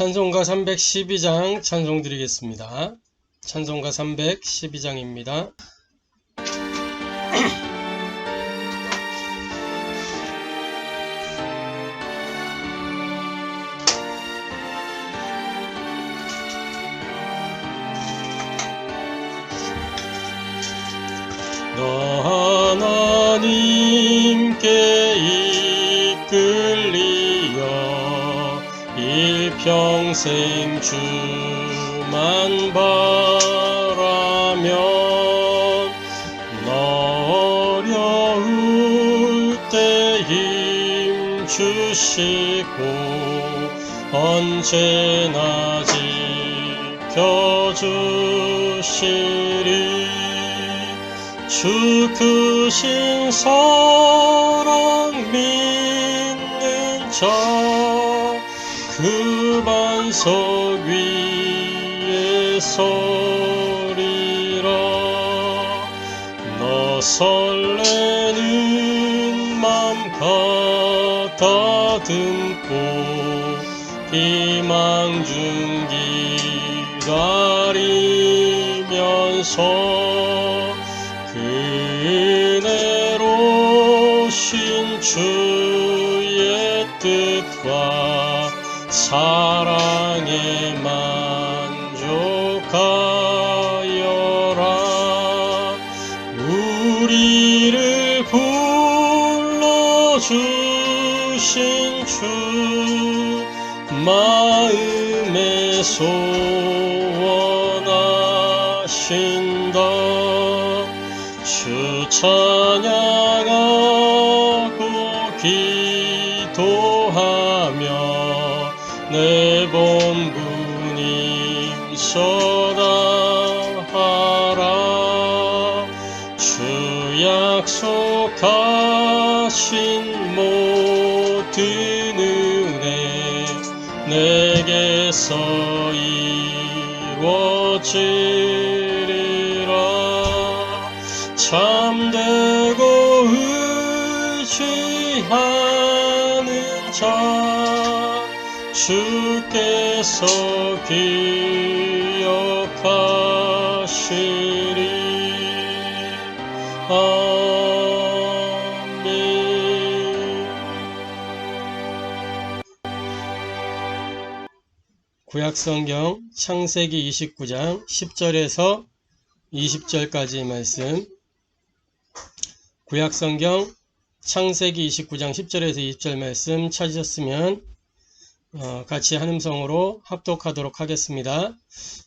찬송가 312장 찬송 드리겠습니다. 찬송가 312장입니다. 너 하나님께 이끌리어 일평생 주만 바라면 너 어려울 때 힘 주시고 언제나 지켜주시리. 주 크신 사랑 믿는 자 그 반석 위에 서리라. 너 설레는 맘 가다듬고 희망 중 기다리면서 은혜로 신 주의 뜻과 사랑에 만족하여라. 우리를 불러주신 주 마음에 소원하신다. 주 찬양하고 기도하며 내 본부님 전하라. 주 약속하신 모든 은혜 내게서 이루어지리라. 참되고 의지하는 자 주께서 기억하시리. 아멘. 구약성경 창세기 29장 10절에서 20절까지 말씀. 구약성경 창세기 29장 10절에서 20절 말씀 찾으셨으면 같이 한음성으로 합독하도록 하겠습니다.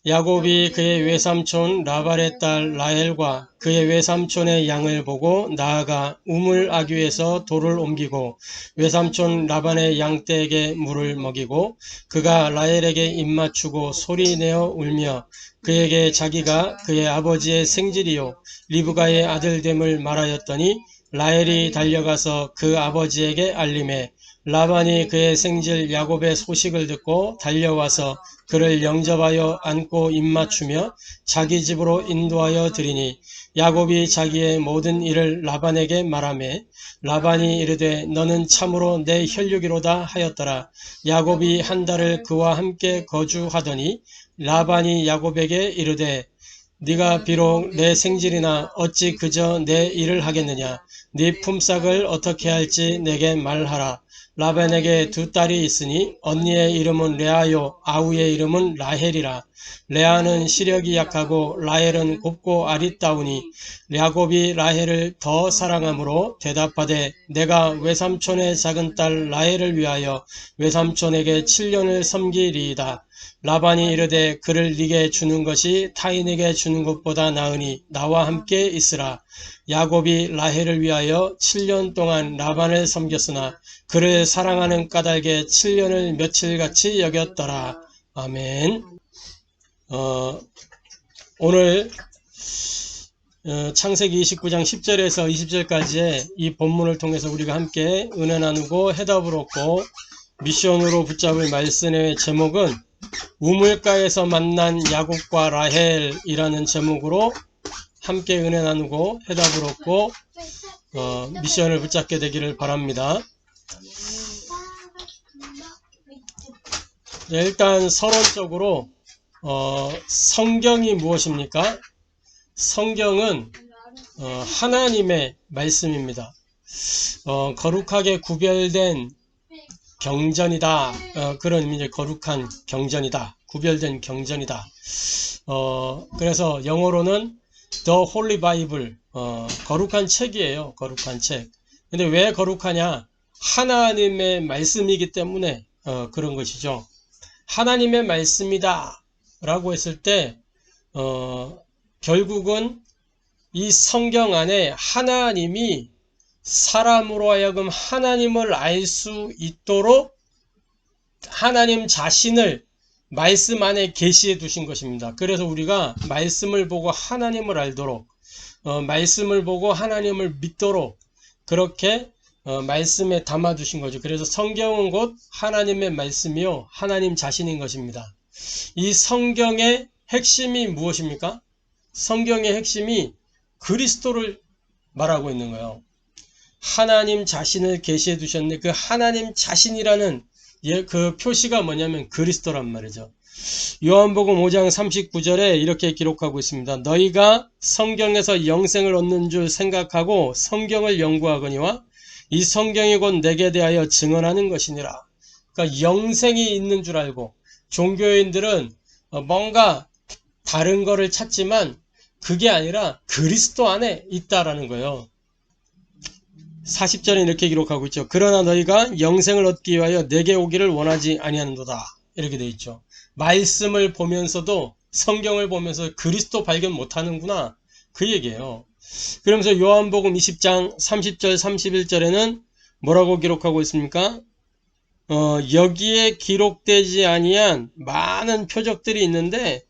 야곱이 그의 외삼촌 라발의 딸 라헬과 그의 외삼촌의 양을 보고 나아가 우물 아귀에서 돌을 옮기고 외삼촌 라반의 양떼에게 물을 먹이고 그가 라헬에게 입맞추고 소리내어 울며 그에게 자기가 그의 아버지의 생질이요 리브가의 아들됨을 말하였더니 라헬이 달려가서 그 아버지에게 알림해 라반이 그의 생질 야곱의 소식을 듣고 달려와서 그를 영접하여 안고 입맞추며 자기 집으로 인도하여 드리니 야곱이 자기의 모든 일을 라반에게 말하매 라반이 이르되 너는 참으로 내 혈육이로다 하였더라. 야곱이 한 달을 그와 함께 거주하더니 라반이 야곱에게 이르되 네가 비록 내 생질이나 어찌 그저 내 일을 하겠느냐. 네 품삯을 어떻게 할지 내게 말하라. 라반에게 두 딸이 있으니 언니의 이름은 레아요 아우의 이름은 라헬이라. 레아는 시력이 약하고 라헬은 곱고 아리따우니 야곱이 라헬을 더 사랑하므로 대답하되 내가 외삼촌의 작은 딸 라헬을 위하여 외삼촌에게 7년을 섬기리이다. 라반이 이르되 그를 네게 주는 것이 타인에게 주는 것보다 나으니 나와 함께 있으라. 야곱이 라헬을 위하여 7년 동안 라반을 섬겼으나 그를 사랑하는 까닭에 7년을 며칠같이 여겼더라. 아멘. 오늘 창세기 29장 10절에서 20절까지의 이 본문을 통해서 우리가 함께 은혜 나누고 해답을 얻고 미션으로 붙잡을 말씀의 제목은 우물가에서 만난 야곱과 라헬이라는 제목으로 함께 은혜 나누고 해답을 얻고 미션을 붙잡게 되기를 바랍니다. 일단 서론적으로 성경이 무엇입니까? 성경은 하나님의 말씀입니다. 거룩하게 구별된 경전이다. 그런 의미의 거룩한 경전이다. 구별된 경전이다. 그래서 영어로는 The Holy Bible, 거룩한 책이에요. 거룩한 책. 근데 왜 거룩하냐? 하나님의 말씀이기 때문에 그런 것이죠. 하나님의 말씀이다 라고 했을 때 결국은 이 성경 안에 하나님이 사람으로 하여금 하나님을 알 수 있도록 하나님 자신을 말씀 안에 계시해 두신 것입니다. 그래서 우리가 말씀을 보고 하나님을 알도록 말씀을 보고 하나님을 믿도록 그렇게 말씀에 담아 두신 거죠. 그래서 성경은 곧 하나님의 말씀이요 하나님 자신인 것입니다. 이 성경의 핵심이 무엇입니까? 성경의 핵심이 그리스도를 말하고 있는 거예요. 하나님 자신을 계시해 두셨는데 그 하나님 자신이라는 그 표시가 뭐냐면 그리스도란 말이죠. 요한복음 5장 39절에 이렇게 기록하고 있습니다. 너희가 성경에서 영생을 얻는 줄 생각하고 성경을 연구하거니와 이 성경이 곧 내게 대하여 증언하는 것이니라. 그러니까 영생이 있는 줄 알고 종교인들은 뭔가 다른 거를 찾지만 그게 아니라 그리스도 안에 있다라는 거예요. 40절에 이렇게 기록하고 있죠. 그러나 너희가 영생을 얻기 위하여 내게 오기를 원하지 아니하는도다. 이렇게 되어 있죠. 말씀을 보면서도 성경을 보면서 그리스도 발견 못하는구나. 그 얘기예요. 그러면서 요한복음 20장 30절 31절에는 뭐라고 기록하고 있습니까? 여기에 기록되지 아니한 많은 표적들이 있는데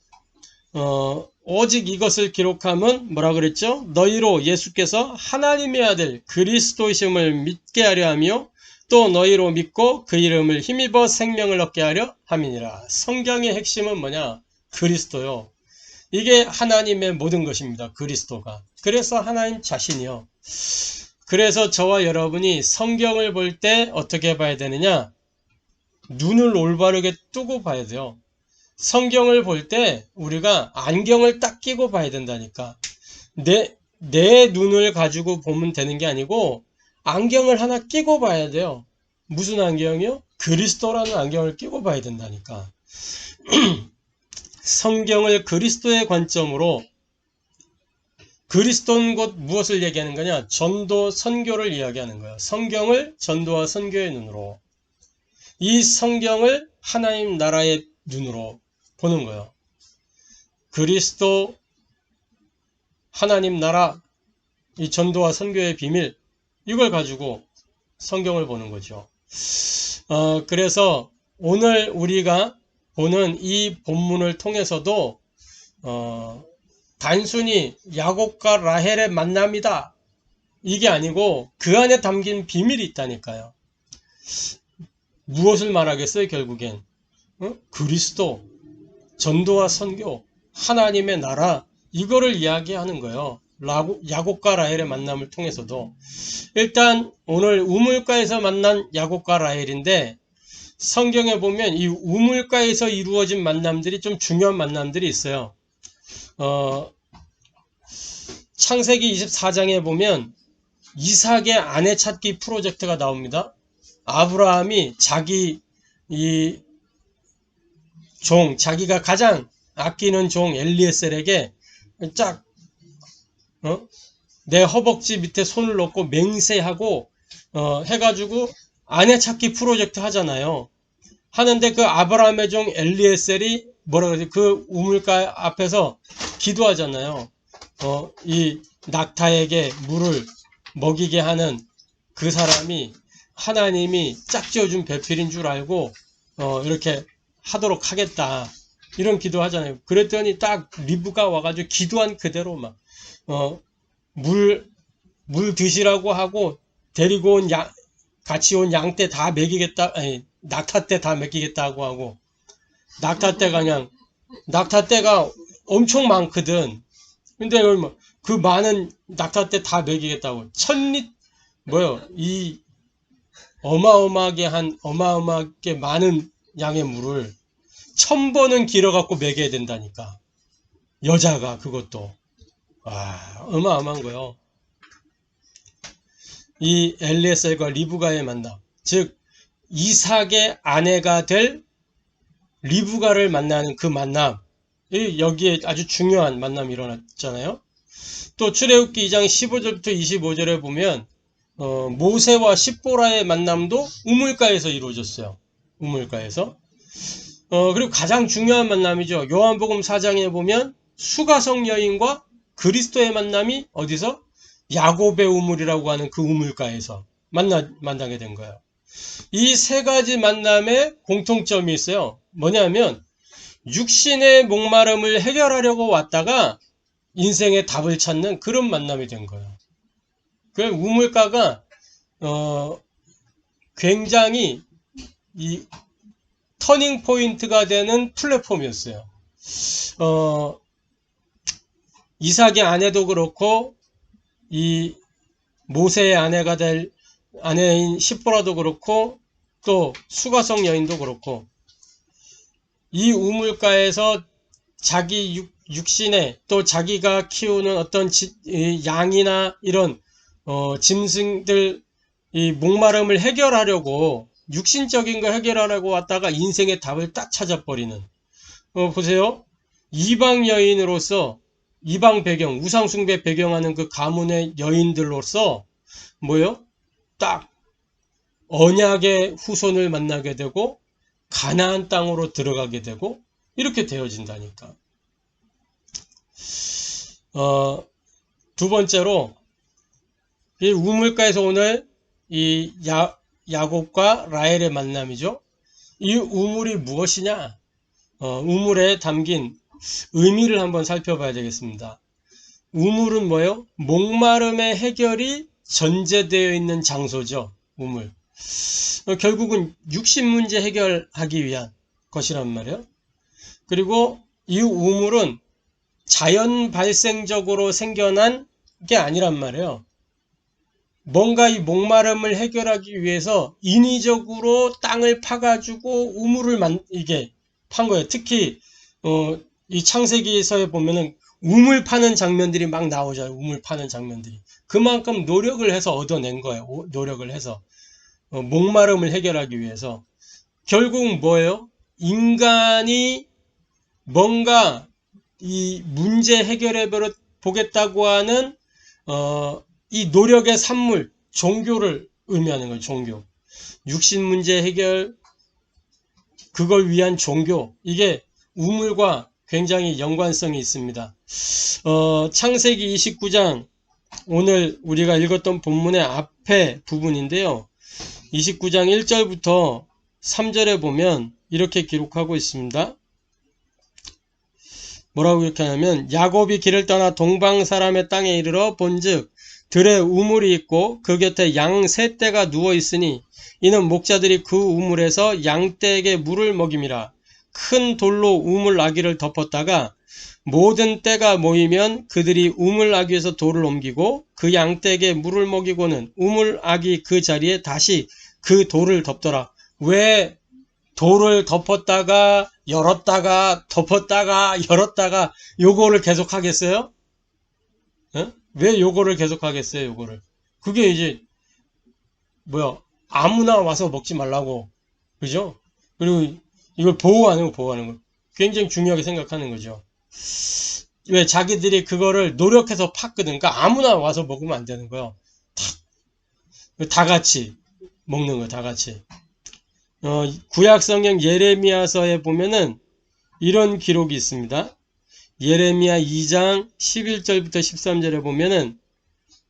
오직 이것을 기록함은 뭐라 그랬죠? 너희로 예수께서 하나님의 아들 그리스도이심을 믿게 하려 하며 또 너희로 믿고 그 이름을 힘입어 생명을 얻게 하려 함이니라. 성경의 핵심은 뭐냐? 그리스도요. 이게 하나님의 모든 것입니다. 그리스도가. 그래서 하나님 자신이요. 그래서 저와 여러분이 성경을 볼 때 어떻게 봐야 되느냐? 눈을 올바르게 뜨고 봐야 돼요. 성경을 볼 때 우리가 안경을 딱 끼고 봐야 된다니까. 내 눈을 가지고 보면 되는 게 아니고 안경을 하나 끼고 봐야 돼요. 무슨 안경이요? 그리스도라는 안경을 끼고 봐야 된다니까. 성경을 그리스도의 관점으로 그리스도는 곧 무엇을 얘기하는 거냐? 전도, 선교를 이야기하는 거예요. 성경을 전도와 선교의 눈으로 이 성경을 하나님 나라의 눈으로 보는 거예요. 그리스도, 하나님 나라, 이 전도와 선교의 비밀 이걸 가지고 성경을 보는 거죠. 그래서 오늘 우리가 보는 이 본문을 통해서도 단순히 야곱과 라헬의 만남이다 이게 아니고 그 안에 담긴 비밀이 있다니까요. 무엇을 말하겠어요? 결국엔 그리스도, 전도와 선교, 하나님의 나라 이거를 이야기하는 거예요. 야곱과 라헬의 만남을 통해서도 일단 오늘 우물가에서 만난 야곱과 라헬인데 성경에 보면 이 우물가에서 이루어진 만남들이 좀 중요한 만남들이 있어요. 창세기 24장에 보면 이삭의 아내 찾기 프로젝트가 나옵니다. 아브라함이 자기 자기가 가장 아끼는 종 엘리에셀에게 쫙 내 허벅지 밑에 손을 넣고 맹세하고 해가지고 아내 찾기 프로젝트 하잖아요. 하는데 그 아브라함의 종 엘리에셀이 뭐라 그러지? 그 우물가 앞에서 기도하잖아요. 이 낙타에게 물을 먹이게 하는 그 사람이 하나님이 짝지어준 배필인 줄 알고 이렇게 하도록 하겠다 이런 기도하잖아요. 그랬더니 딱 리브가 와가지고 기도한 그대로 막 물 드시라고 하고 데리고 온 같이 온 양떼 다 먹이겠다, 아니 낙타떼 다 먹이겠다고 하고 낙타떼가 엄청 많거든. 근데 그 많은 낙타떼 다 먹이겠다고 이 어마어마하게 많은 양의 물을 1000번은 길어갖고 먹여야 된다니까. 여자가 그것도. 와, 어마어마한 거요. 이 엘리에셀과 리브가의 만남, 즉 이삭의 아내가 될 리브가를 만나는 그 만남, 여기에 아주 중요한 만남이 일어났잖아요. 또 출애굽기 2장 15절부터 25절에 보면 모세와 십보라의 만남도 우물가에서 이루어졌어요. 우물가에서. 그리고 가장 중요한 만남이죠. 요한복음 4장에 보면 수가성 여인과 그리스도의 만남이 어디서? 야곱의 우물이라고 하는 그 우물가에서 만나게 된 거예요. 이 세 가지 만남에 공통점이 있어요. 뭐냐면 육신의 목마름을 해결하려고 왔다가 인생의 답을 찾는 그런 만남이 된 거예요. 그 우물가가 굉장히 이 터닝 포인트가 되는 플랫폼이었어요. 이삭의 아내도 그렇고 이 모세의 아내가 될 아내인 십보라도 그렇고 또 수가성 여인도 그렇고 이 우물가에서 자기 육신에 또 자기가 키우는 어떤 양이나 이런 짐승들 이 목마름을 해결하려고 육신적인 거 해결하려고 왔다가 인생의 답을 딱 찾아버리는 보세요. 이방 여인으로서 이방 배경 우상숭배 배경하는 그 가문의 여인들로서 뭐요? 딱 언약의 후손을 만나게 되고 가나안 땅으로 들어가게 되고 이렇게 되어진다니까. 두 번째로 이 우물가에서 오늘 이 야곱과 라헬의 만남이죠. 이 우물이 무엇이냐? 우물에 담긴 의미를 한번 살펴봐야 되겠습니다. 우물은 뭐예요? 목마름의 해결이 전제되어 있는 장소죠. 우물. 결국은 육신 문제 해결하기 위한 것이란 말이에요. 그리고 이 우물은 자연 발생적으로 생겨난 게 아니란 말이에요. 뭔가 이 목마름을 해결하기 위해서 인위적으로 땅을 파가지고 우물을 이게 판 거예요. 특히 이 창세기에서 보면은 우물 파는 장면들이 막 나오잖아요. 우물 파는 장면들이. 그만큼 노력을 해서 얻어낸 거예요. 노력을 해서. 목마름을 해결하기 위해서. 결국 뭐예요? 인간이 뭔가 이 문제 해결해 보겠다고 하는 이 노력의 산물, 종교를 의미하는 거예요. 종교. 육신 문제 해결, 그걸 위한 종교. 이게 우물과 굉장히 연관성이 있습니다. 창세기 29장, 오늘 우리가 읽었던 본문의 앞에 부분인데요. 29장 1절부터 3절에 보면 이렇게 기록하고 있습니다. 뭐라고 이렇게 하냐면 야곱이 길을 떠나 동방 사람의 땅에 이르러 본즉 들에 우물이 있고 그 곁에 양 세 떼가 누워 있으니 이는 목자들이 그 우물에서 양떼에게 물을 먹임이라. 큰 돌로 우물 아귀를 덮었다가 모든 떼가 모이면 그들이 우물 아귀에서 돌을 옮기고 그 양떼에게 물을 먹이고는 우물 아귀 그 자리에 다시 그 돌을 덮더라. 왜 돌을 덮었다가 열었다가 덮었다가 열었다가 요거를 계속 하겠어요? 왜 요거를 계속 하겠어요? 요거를. 그게 이제 아무나 와서 먹지 말라고. 그죠? 그리고 이걸 보호하는 거. 굉장히 중요하게 생각하는 거죠. 왜 자기들이 그거를 노력해서 팠거든. 그러니까 아무나 와서 먹으면 안 되는 거예요. 다 같이 먹는 거, 다 같이. 구약성경 예레미야서에 보면은 이런 기록이 있습니다. 예레미야 2장 11절부터 13절에 보면은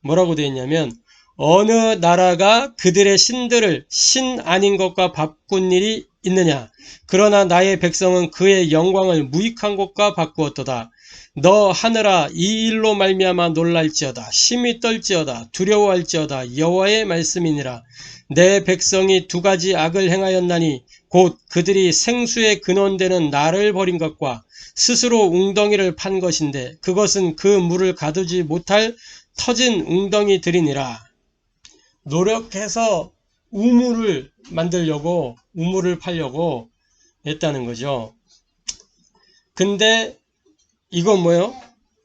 뭐라고 되어 있냐면 어느 나라가 그들의 신들을 신 아닌 것과 바꾼 일이 있느냐. 그러나 나의 백성은 그의 영광을 무익한 것과 바꾸었도다. 너 하늘아 이 일로 말미암아 놀랄지어다. 심히 떨지어다. 두려워할지어다. 여호와의 말씀이니라. 내 백성이 두 가지 악을 행하였나니 곧 그들이 생수의 근원되는 나를 버린 것과 스스로 웅덩이를 판 것인데 그것은 그 물을 가두지 못할 터진 웅덩이들이니라. 노력해서 우물을 만들려고 우물을 파려고 했다는 거죠. 근데 이건 뭐예요?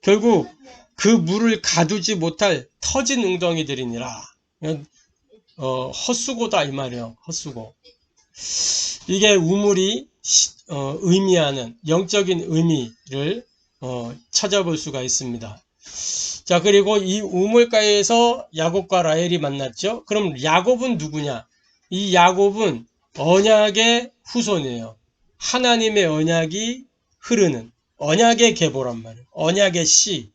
결국 그 물을 가두지 못할 터진 웅덩이들이니라. 헛수고다 이 말이에요. 헛수고. 이게 우물이 의미하는 영적인 의미를 찾아볼 수가 있습니다. 자, 그리고 이 우물가에서 야곱과 라헬이 만났죠. 그럼 야곱은 누구냐? 이 야곱은 언약의 후손이에요. 하나님의 언약이 흐르는 언약의 계보란 말이에요. 언약의 씨.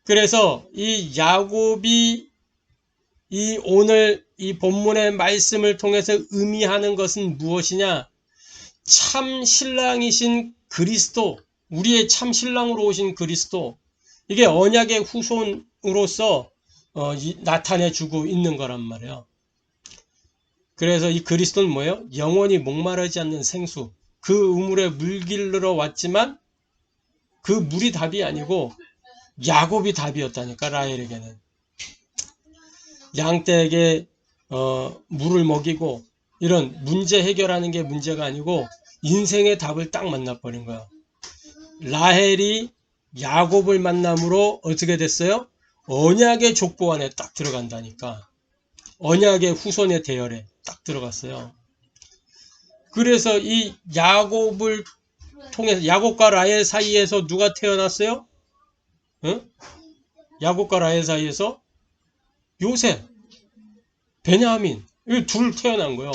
그래서 이 야곱이 오늘 이 본문의 말씀을 통해서 의미하는 것은 무엇이냐? 참 신랑이신 그리스도, 우리의 참 신랑으로 오신 그리스도, 이게 언약의 후손으로서 나타내주고 있는 거란 말이에요. 그래서 이 그리스도는 뭐예요? 영원히 목마르지 않는 생수. 그 우물에 물 길르러 왔지만 그 물이 답이 아니고 야곱이 답이었다니까, 라헬에게는. 양떼에게 물을 먹이고 이런 문제 해결하는 게 문제가 아니고 인생의 답을 딱 만나버린 거야. 라헬이 야곱을 만남으로 어떻게 됐어요? 언약의 족보 안에 딱 들어간다니까. 언약의 후손의 대열에 딱 들어갔어요. 그래서 이 야곱을 통해서 야곱과 라헬 사이에서 누가 태어났어요? 응? 야곱과 라헬 사이에서 요셉, 베냐민, 이 둘 태어난 거예요.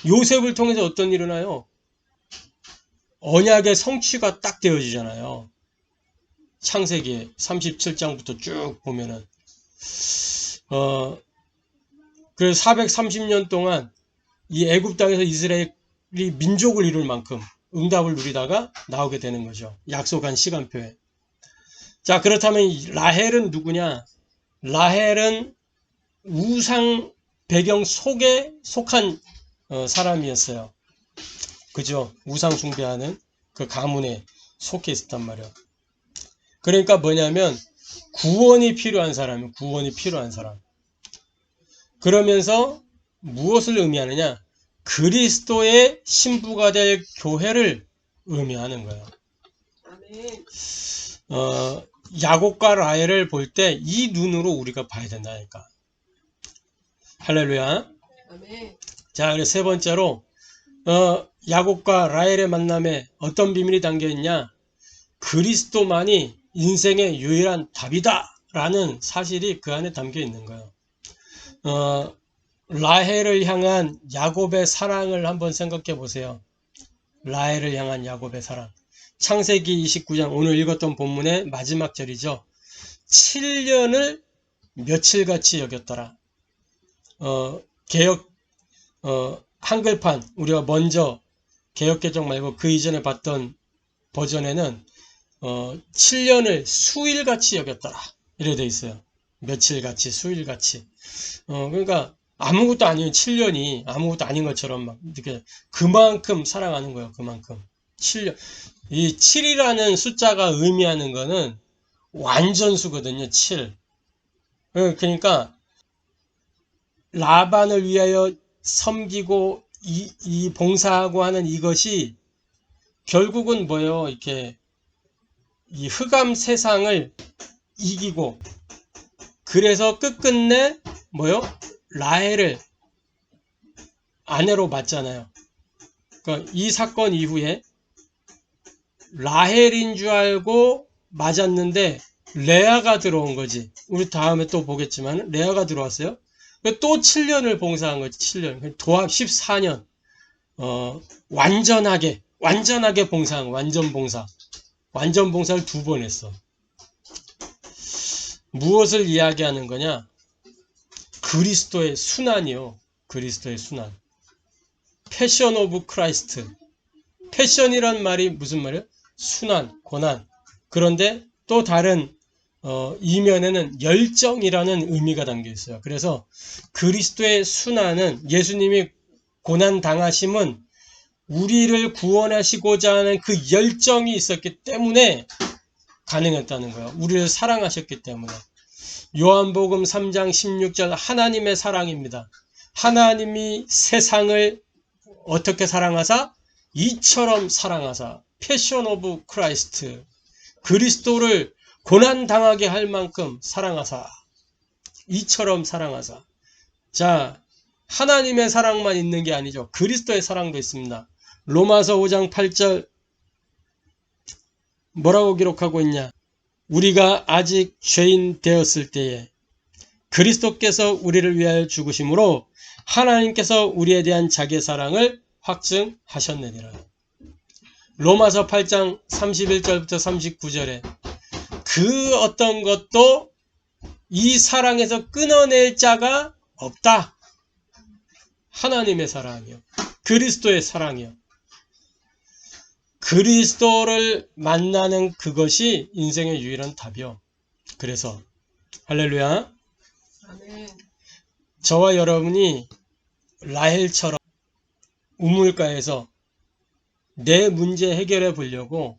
요셉을 통해서 어떤 일이 일어나요? 언약의 성취가 딱 되어지잖아요. 창세기 37장부터 쭉 보면은 그래서 430년 동안 이 애굽 땅에서 이스라엘이 민족을 이룰 만큼 응답을 누리다가 나오게 되는 거죠. 약속한 시간표에. 자, 그렇다면 라헬은 누구냐? 라헬은 우상 배경 속에 속한 사람이었어요. 그죠? 우상 숭배하는 그 가문에 속해 있었단 말이에요. 그러니까 뭐냐면 구원이 필요한 사람이에요. 구원이 필요한 사람. 그러면서 무엇을 의미하느냐? 그리스도의 신부가 될 교회를 의미하는 거예요. 야곱과 라헬을 볼 때 이 눈으로 우리가 봐야 된다니까. 할렐루야. 자, 그래서 세 번째로 야곱과 라헬의 만남에 어떤 비밀이 담겨 있냐? 그리스도만이 인생의 유일한 답이다 라는 사실이 그 안에 담겨 있는 거예요. 라헬을 향한 야곱의 사랑을 한번 생각해 보세요. 라헬을 향한 야곱의 사랑. 창세기 29장 오늘 읽었던 본문의 마지막 절이죠. 7년을 며칠같이 여겼더라. 한글판 우리가 먼저 개역개정 말고 그 이전에 봤던 버전에는 7년을 수일같이 여겼더라 이래 돼 있어요. 며칠같이 수일같이. 그러니까 아무것도 아닌 7년이 아무것도 아닌 것처럼 막 이렇게 그만큼 사랑하는 거예요. 그만큼 7년. 이 7이라는 숫자가 의미하는 거는 완전수거든요. 7. 그러니까 라반을 위하여 섬기고 이 봉사하고 하는 이것이 결국은 뭐예요? 이렇게 이 흑암 세상을 이기고 그래서 끝끝내 뭐요? 라헬을 아내로 맞잖아요. 그러니까 이 사건 이후에 라헬인 줄 알고 맞았는데 레아가 들어온 거지. 우리 다음에 또 보겠지만 레아가 들어왔어요. 또 7년을 봉사한 거지. 7년. 도합 14년. 완전하게 봉사한 완전 봉사. 완전 봉사를 2번 했어. 무엇을 이야기하는 거냐? 그리스도의 순환이요. 그리스도의 순환. 패션 오브 크라이스트. 패션이란 말이 무슨 말이에요? 순환, 고난. 그런데 또 다른 이면에는 열정이라는 의미가 담겨 있어요. 그래서 그리스도의 순환은 예수님이 고난 당하심은 우리를 구원하시고자 하는 그 열정이 있었기 때문에 가능했다는 거예요. 우리를 사랑하셨기 때문에. 요한복음 3장 16절 하나님의 사랑입니다. 하나님이 세상을 어떻게 사랑하사? 이처럼 사랑하사, 패션 오브 크라이스트, 그리스도를 고난당하게 할 만큼 사랑하사, 이처럼 사랑하사. 자, 하나님의 사랑만 있는 게 아니죠. 그리스도의 사랑도 있습니다. 로마서 5장 8절 뭐라고 기록하고 있냐? 우리가 아직 죄인 되었을 때에 그리스도께서 우리를 위하여 죽으심으로 하나님께서 우리에 대한 자기의 사랑을 확증하셨느니라. 로마서 8장 31절부터 39절에 그 어떤 것도 이 사랑에서 끊어낼 자가 없다. 하나님의 사랑이요. 그리스도의 사랑이요. 그리스도를 만나는 그것이 인생의 유일한 답이요. 그래서 할렐루야. 아멘. 저와 여러분이 라헬처럼 우물가에서 내 문제 해결해 보려고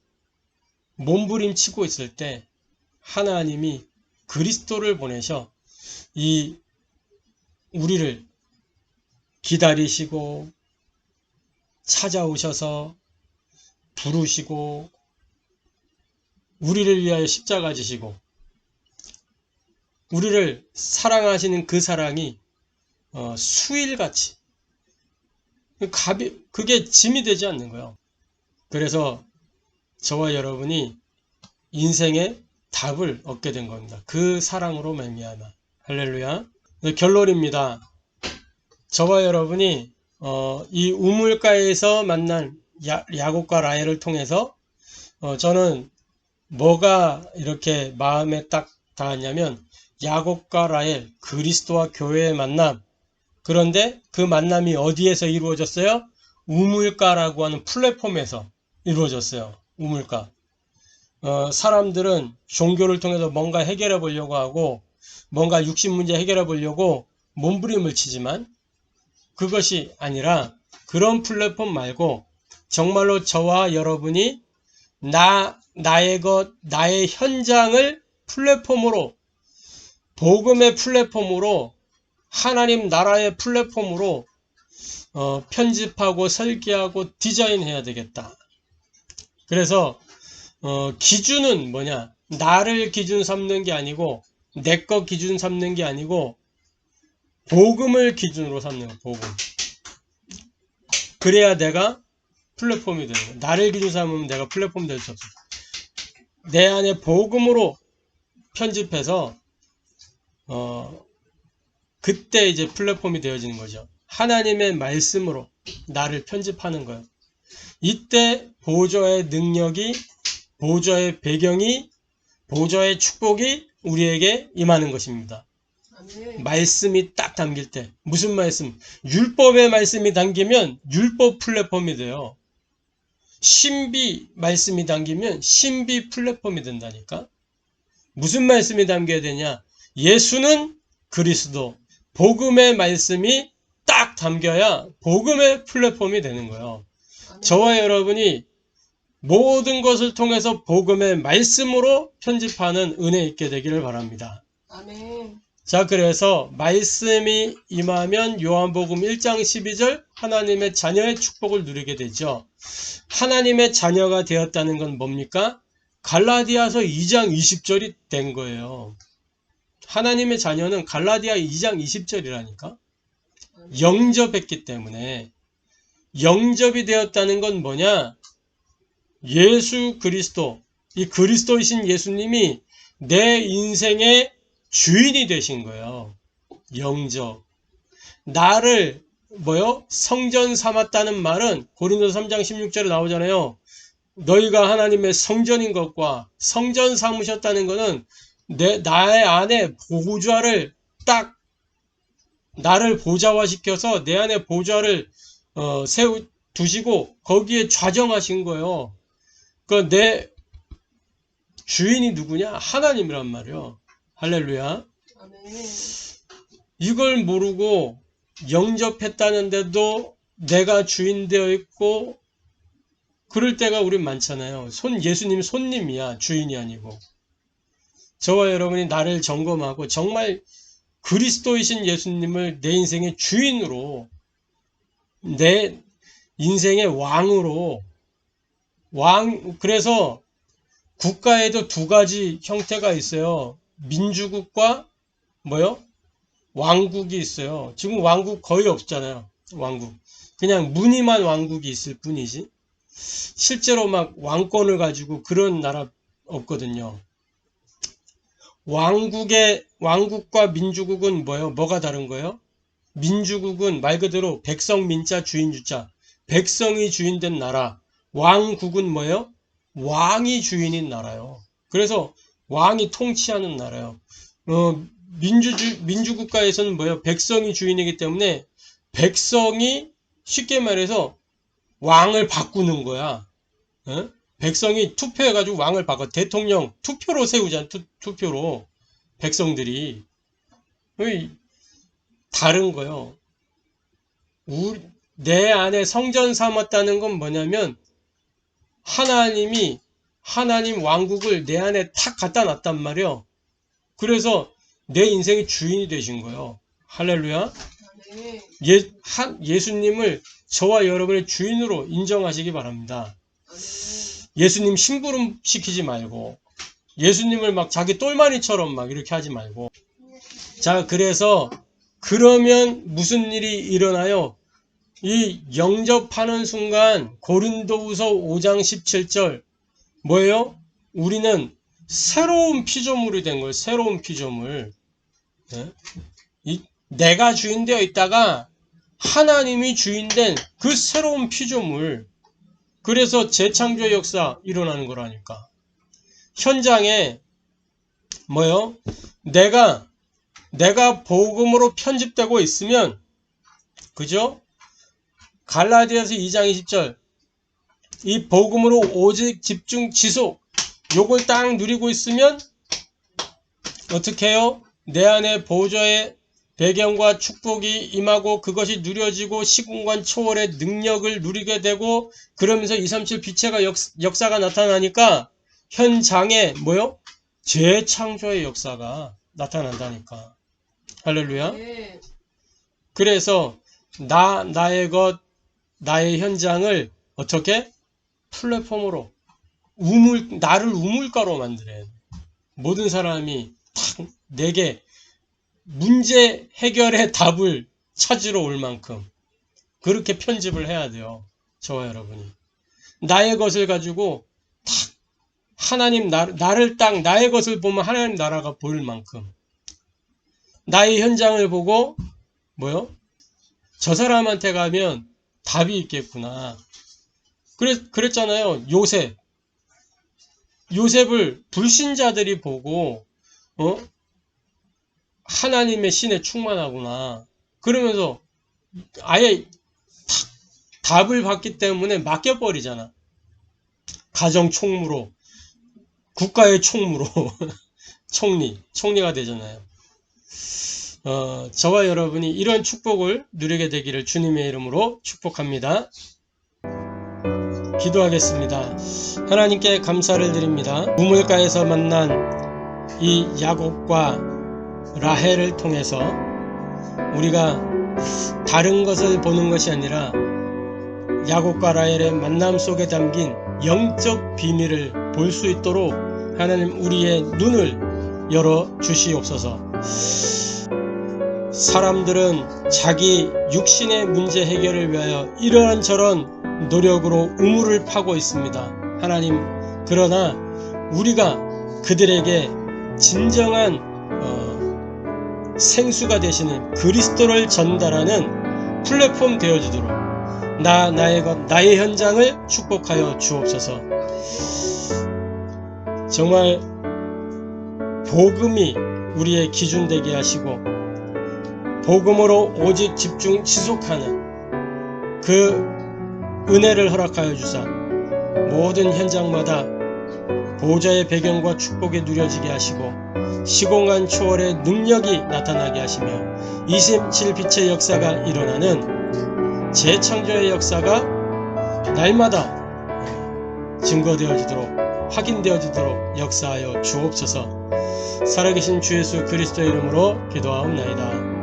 몸부림치고 있을 때 하나님이 그리스도를 보내셔 우리를 기다리시고 찾아오셔서 부르시고 우리를 위하여 십자가 지시고 우리를 사랑하시는 그 사랑이 수일같이 그게 짐이 되지 않는 거예요. 그래서 저와 여러분이 인생의 답을 얻게 된 겁니다. 그 사랑으로 말미암아. 할렐루야. 결론입니다. 저와 여러분이 이 우물가에서 만난 야곱과 라헬을 통해서 저는 뭐가 이렇게 마음에 딱 닿았냐면 야곱과 라헬, 그리스도와 교회의 만남. 그런데 그 만남이 어디에서 이루어졌어요? 우물가라고 하는 플랫폼에서 이루어졌어요. 우물가. 사람들은 종교를 통해서 뭔가 해결해 보려고 하고 뭔가 육신 문제 해결해 보려고 몸부림을 치지만 그것이 아니라 그런 플랫폼 말고 정말로 저와 여러분이 나의 현장을 플랫폼으로, 복음의 플랫폼으로, 하나님 나라의 플랫폼으로 편집하고 설계하고 디자인해야 되겠다. 그래서 기준은 뭐냐? 나를 기준 삼는 게 아니고 내 거 기준 삼는 게 아니고 복음을 기준으로 삼는 거예요. 복음. 그래야 내가 플랫폼이 되는 거예요. 나를 기준 삼으면 내가 플랫폼 될 수 없어요. 내 안에 복음으로 편집해서 그때 이제 플랫폼이 되어지는 거죠. 하나님의 말씀으로 나를 편집하는 거예요. 이때 보좌의 능력이, 보좌의 배경이, 보좌의 축복이 우리에게 임하는 것입니다. 아멘. 말씀이 딱 담길 때. 무슨 말씀? 율법의 말씀이 담기면 율법 플랫폼이 돼요. 신비 말씀이 담기면 신비 플랫폼이 된다니까. 무슨 말씀이 담겨야 되냐? 예수는 그리스도, 복음의 말씀이 딱 담겨야 복음의 플랫폼이 되는 거예요. 아멘. 저와 여러분이 모든 것을 통해서 복음의 말씀으로 편집하는 은혜 있게 되기를 바랍니다. 아멘. 자, 그래서 말씀이 임하면 요한복음 1장 12절 하나님의 자녀의 축복을 누리게 되죠. 하나님의 자녀가 되었다는 건 뭡니까? 갈라디아서 2장 20절이 된 거예요. 하나님의 자녀는 갈라디아 2장 20절이라니까. 영접했기 때문에. 영접이 되었다는 건 뭐냐? 예수 그리스도, 이 그리스도이신 예수님이 내 인생의 주인이 되신 거예요. 영접. 나를 성전 삼았다는 말은 고린도서 3장 16절에 나오잖아요. 너희가 하나님의 성전인 것과 성전 삼으셨다는 것은 나의 안에 보좌를 딱 나를 보좌화시켜서 내 안에 보좌를 두시고 거기에 좌정하신 거예요. 그 내 주인이 누구냐? 하나님이란 말이요. 할렐루야. 아멘. 이걸 모르고 영접했다는데도 내가 주인 되어 있고 그럴 때가 우린 많잖아요. 예수님 손님이야. 주인이 아니고. 저와 여러분이 나를 점검하고 정말 그리스도이신 예수님을 내 인생의 주인으로 인생의 왕으로 그래서 국가에도 두 가지 형태가 있어요. 민주국과 뭐요? 왕국이 있어요. 지금 왕국 거의 없잖아요. 왕국. 그냥 무늬만 왕국이 있을 뿐이지. 실제로 막 왕권을 가지고 그런 나라 없거든요. 왕국과 민주국은 뭐예요? 뭐가 다른 거예요? 민주국은 말 그대로 백성 민자 주인 주자. 백성이 주인된 나라. 왕국은 뭐예요? 왕이 주인인 나라요. 그래서 왕이 통치하는 나라요. 민주국가에서는 뭐예요? 백성이 주인이기 때문에 백성이 쉽게 말해서 왕을 바꾸는 거야. 어? 백성이 투표해가지고 왕을 바꿔. 대통령 투표로 세우잖아. 투표로. 백성들이. 다른 거요. 내 안에 성전 삼았다는 건 뭐냐면 하나님 왕국을 내 안에 탁 갖다 놨단 말이요. 그래서 내 인생의 주인이 되신 거예요. 할렐루야. 아멘. 예수님을 저와 여러분의 주인으로 인정하시기 바랍니다. 아멘. 예수님 심부름 시키지 말고 예수님을 막 자기 똘마니처럼 막 이렇게 하지 말고. 자, 그래서 그러면 무슨 일이 일어나요? 이 영접하는 순간 고린도후서 5장 17절 뭐예요? 우리는 새로운 피조물이 된 거예요. 새로운 피조물. 네? 내가 주인되어 있다가 하나님이 주인된 그 새로운 피조물. 그래서 재창조의 역사 일어나는 거라니까. 현장에 뭐요? 내가 복음으로 편집되고 있으면 그죠? 갈라디아서 2장 20절 이 복음으로 오직 집중 지속 요걸 딱 누리고 있으면 어떻게 해요? 내 안에 보좌의 배경과 축복이 임하고 그것이 누려지고 시공간 초월의 능력을 누리게 되고 그러면서 237 빛의 역사가 나타나니까 현장에 뭐요? 재창조의 역사가 나타난다니까. 할렐루야. 네. 그래서 나의 것, 나의 현장을 어떻게? 플랫폼으로 나를 우물가로 만드는 모든 사람이 탁 내게 문제 해결의 답을 찾으러 올 만큼 그렇게 편집을 해야 돼요. 저와 여러분이. 나의 것을 가지고 탁 하나님 나를 딱 나의 것을 보면 하나님 나라가 보일 만큼 나의 현장을 보고 뭐요? 저 사람한테 가면 답이 있겠구나. 그랬잖아요. 요셉을 불신자들이 보고 하나님의 신에 충만하구나. 그러면서 아예 답을 받기 때문에 맡겨버리잖아. 가정 총무로, 국가의 총무로, 총리가 되잖아요. 저와 여러분이 이런 축복을 누리게 되기를 주님의 이름으로 축복합니다. 기도하겠습니다. 하나님께 감사를 드립니다. 우물가에서 만난 이 야곱과 라헬을 통해서 우리가 다른 것을 보는 것이 아니라 야곱과 라헬의 만남 속에 담긴 영적 비밀을 볼 수 있도록 하나님 우리의 눈을 열어 주시옵소서. 사람들은 자기 육신의 문제 해결을 위하여 이런저런 노력으로 우물을 파고 있습니다. 하나님, 그러나 우리가 그들에게 진정한 생수가 되시는 그리스도를 전달하는 플랫폼 되어주도록 나의 것, 나의 현장을 축복하여 주옵소서. 정말 복음이 우리의 기준 되게 하시고 복음으로 오직 집중 지속하는 그 은혜를 허락하여 주사 모든 현장마다 보좌의 배경과 축복이 누려지게 하시고 시공간 초월의 능력이 나타나게 하시며 27 빛의 역사가 일어나는 재창조의 역사가 날마다 증거되어지도록 확인되어지도록 역사하여 주옵소서. 살아계신 주 예수 그리스도의 이름으로 기도하옵나이다.